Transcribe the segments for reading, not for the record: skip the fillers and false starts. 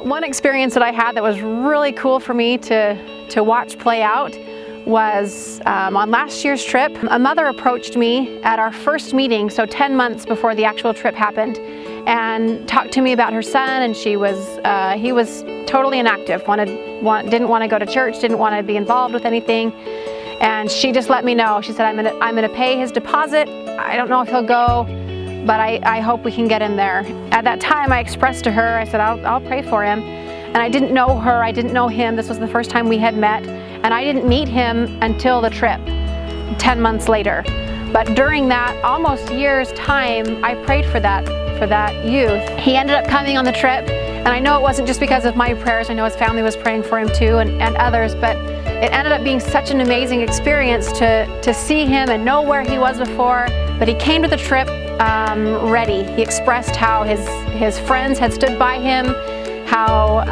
One experience that I had that was really cool for me to watch play out was on last year's trip. A mother approached me at our first meeting, so 10 months before the actual trip happened, and talked to me about her son. And he was totally inactive, didn't want to go to church, didn't want to be involved with anything. And she just let me know. She said, I'm gonna pay his deposit. I don't know if he'll go, but I hope we can get him there. At that time, I expressed to her, I said, I'll pray for him. And I didn't know her, I didn't know him. This was the first time we had met. And I didn't meet him until the trip, 10 months later. But during that almost year's time, I prayed for that youth. He ended up coming on the trip. And I know it wasn't just because of my prayers. I know his family was praying for him too, and others, but it ended up being such an amazing experience to see him and know where he was before. But he came to the trip ready. He expressed how his friends had stood by him, how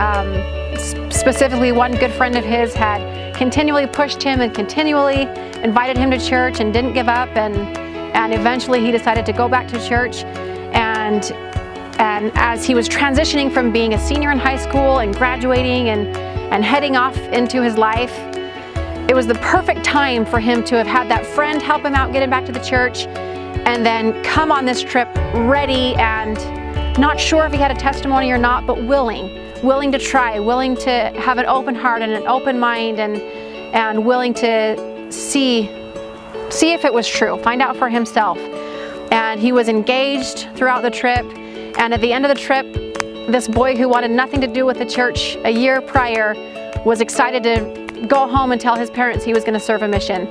specifically one good friend of his had continually pushed him and continually invited him to church and didn't give up, and eventually he decided to go back to church. And as he was transitioning from being a senior in high school and graduating and heading off into his life, it was the perfect time for him to have had that friend help him out, get him back to the church, and then come on this trip ready and not sure if he had a testimony or not, but willing to try, willing to have an open heart and an open mind, and willing to see if it was true, find out for himself. And he was engaged throughout the trip. And at the end of the trip, this boy who wanted nothing to do with the church a year prior was excited to go home and tell his parents he was going to serve a mission.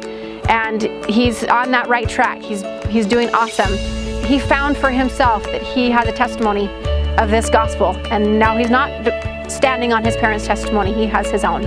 And he's on that right track. He's doing awesome. He found for himself that he had a testimony of this gospel. And now he's not standing on his parents' testimony. He has his own.